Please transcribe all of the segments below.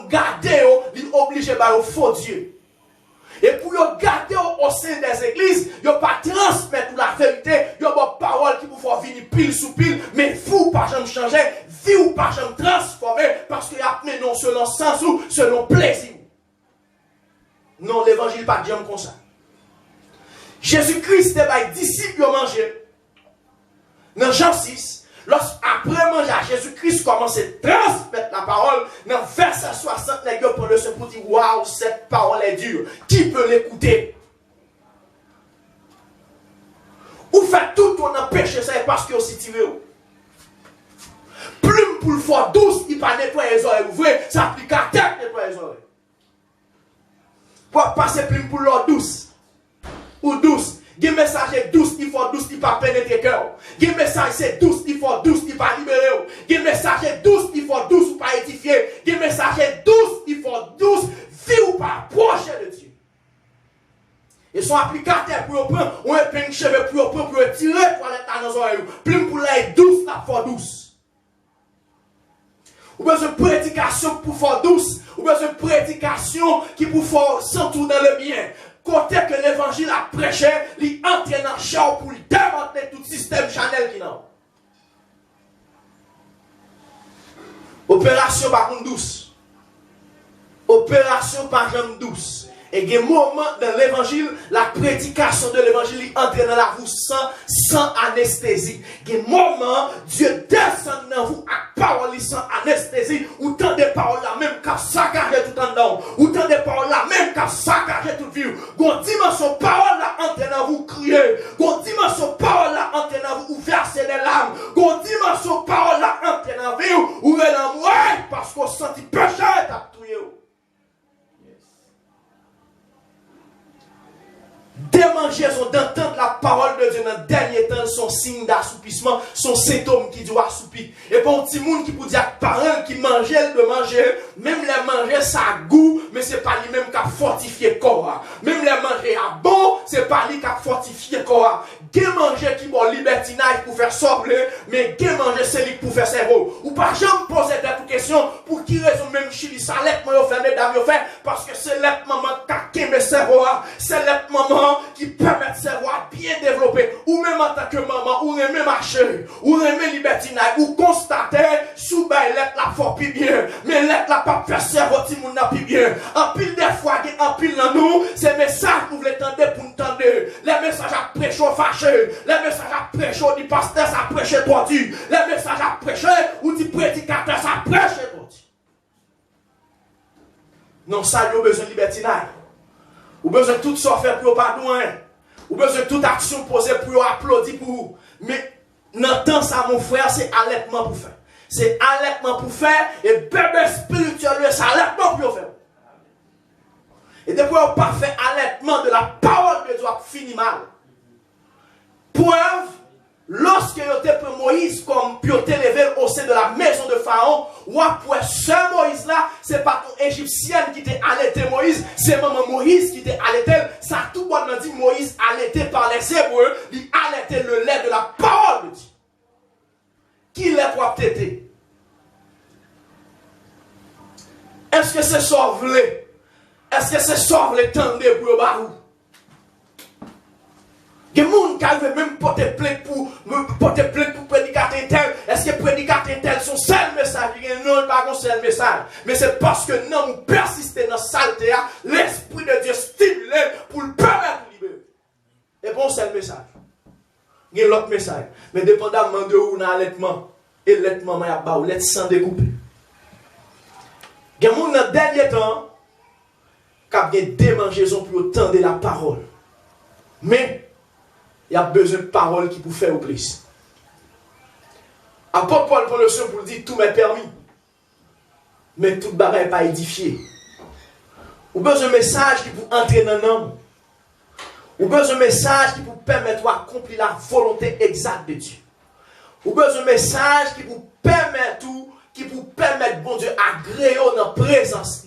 garder, il est obligé de faux Dieu. Et pour garder au sein des églises, il n'y a pas transmettre la vérité, il y a pas parole qui vous faut venir pile sous pile, mais vous pas jamais changer, vie ou pas jamais transformer, parce qu'il y a non selon sens ou selon plaisir. Non, l'évangile pas jamais comme ça. Jésus-Christ est disciple de manger. Dans Jean 6, après manger, Jésus-Christ commence à transmettre la parole. Dans verset 60, les gars prennent le seul pour dire waouh, cette parole est dure. Qui peut l'écouter? Ou fait tout ton péché, c'est parce que aussi tiré. Plume pour le fort douce, il pas nettoyer les oreilles ouvrées, ça applique à tête nettoyer les oreilles. Pour passer plume pour l'eau douce. Ou douce. Des messages douce, il faut douce, il pas pénétrer cœur. Des messages douce, il faut douce, il pas libérer. Des messages douce, il faut douce, ou pas édifier. Des messages douce, il faut douce, vie ou pas approcher de Dieu. Ils sont applicateurs pour prendre, on est plein de cheveux pour prendre, pour tirer pour aller dans nos oreilles. Plein pour l'air douce, la foi douce. Ou besoin de prédication pour faire douce. Ou besoin de prédication qui pour faire s'entourer dans le bien. Côté que l'évangile a prêché, il entre dans le champ pour démanteler tout système Chanel qui n'a. Opération par contre douce. Opération par jamais douce. Et il y a un moment dans l'évangile, la prédication de l'évangile entre dans la vous sans anesthésie. Il y a un moment, Dieu descend dans vous à parole sans anesthésie. Ou tant de paroles là même qu'à saccager tout en dedans. Ou tant de paroles là même qu'à saccager toute vie. Gon dimension parole là entre dans vous crier. Gon dimension parole là entre dans vous verser des larmes. Gon dimension parole là entre dans vous ou dans moi parce qu'on senti péché t'a tué. Démangeaison d'entendre la parole de Dieu dans le dernier temps, son signe d'assoupissement, son symptôme qui doit assoupir. Et pour un petit monde qui peut dire que parents qui mangeait de manger, même les manger ça a goût, mais c'est pas lui-même qui a fortifié le corps. Même les manger à bon, c'est pas lui qui a fortifié le corps. Gen manger qui bon libertinage pour faire sortir, mais gen manger c'est lui pour faire cerveau. Ou pas jamais poser des questions pour qui raison même chili ça l'être moi fait mesdames yo fait parce que c'est l'être maman qui a mes cerveau, c'est l'être maman qui permet de cerveau bien développer ou même en tant que maman ou même marcher ou même libertinage ou constater sous bail l'être la fort plus bien mais l'être la pas faire cerveau ti moun n'a plus bien en pile des fois en pile dans nous ces messages nous voulons tendre pour nous tendre les messages à prêcher fâché les messages à prêcher du pasteur ça prêcher tordu les messages à prêcher ou du prédicateur ça prêcher tordu non ça il a besoin de libertinage. Ou besoin de tout ça faire pour pas loin. Ou besoin de toute action posée pour applaudir pour vous. Mais dans temps ça mon frère, c'est allaitement pour faire. C'est allaitement pour faire et bébé spirituel, c'est allaitement pour faire. Et depuis on pas fait allaitement de la parole de Dieu fini mal. Preuve, lorsque vous avez pris Moïse comme pour t'élever au sein de la maison de Pharaon, ou après ce Moïse là, c'est pas ton égyptienne qui t'a allaité Moïse, c'est maman Moïse qui t'a allaité. Ça tout le monde dit Moïse allaité par les Hébreux, il allaité le lait de la parole de Dieu. Qui l'a pour téter? Est-ce que c'est sauvé? Est-ce que c'est sauvé tendre pour barou? Il y a des gens qui arrivent même porter plainte pour prédicateur tel. Est-ce que prédicateur tel son seul message? Non, pas un seul message. Mais c'est parce que non, nous persistons dans la saleté, l'Esprit de Dieu stimule pour le permettre de libérer. Et bon, c'est le message. Il y a l'autre message. Mais dépendamment de où on a allaitement, et l'allaitement, il y a pas, l'être sans découper. Il y a des gens dans le dernier temps qui ont des démangeaisons pour tendre la parole. Mais il y a besoin de paroles qui pour faire au plus. Apôtre Paul prend le son pour dire tout m'est permis. Mais tout bagage n'est pas édifié. Ou besoin de message qui pour entrer dans l'homme. Ou besoin de message qui pour permettre d'accomplir la volonté exacte de Dieu. Ou besoin de message qui pour permettre bon Dieu agréer dans la présence.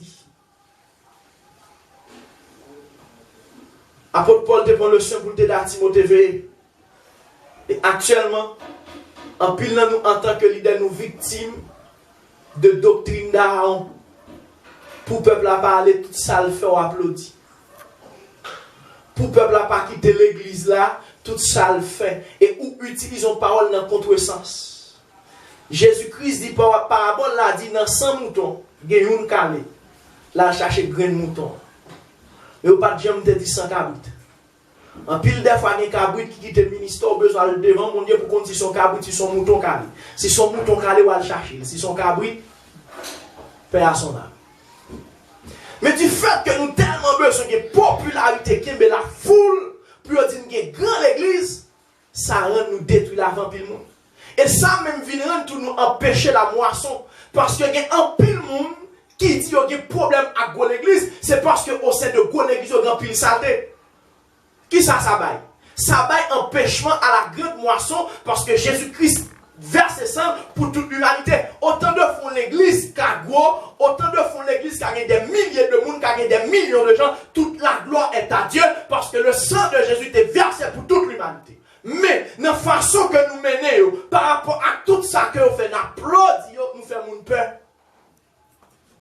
Apôtre Paul te prend le soin pour t'aider à Timothée. Et actuellement, en pile nous en tant que leader, nous victimes de doctrine d'Aaron. Pour le peuple à parler, tout ça le fait, on applaudit. Pour le peuple à pas quitter l'église là, tout ça le fait. Et où utilisons parole dans le contresens. Jésus-Christ dit par parabole là, dit dans 100 moutons, il y a une calée. Là, chercher grain de mouton. Mais pas de jamais te dit 100 cabrit. En pile des fois, il y a un cabrit qui quitte le ministère, besoin de devant mon Dieu pour qu'on dise son cabrit, si son mouton calé. Si son mouton calé, on va le chercher. Si son cabrit, paix à son âme. Mais du fait que nous tellement besoin de popularité, qui est la foule, pour dire qu'il y a une grande église, ça rend nous détruire l'avant pile monde. Et ça même vient rendre nous empêcher la moisson. Parce qu'il y a un pile monde qui dit qu'il y a un problème à l'église, c'est parce qu'au sein de l'église, il y a un pile saleté. Qui ça baille? Ça baille empêchement à la grande moisson parce que Jésus-Christ verse sang pour toute l'humanité. Autant de font l'église qu'à gros, autant de font l'église qu'à des milliers de monde, qu'à des millions de gens, toute la gloire est à Dieu parce que le sang de Jésus est versé pour toute l'humanité. Mais, dans la façon que nous menons, par rapport à toute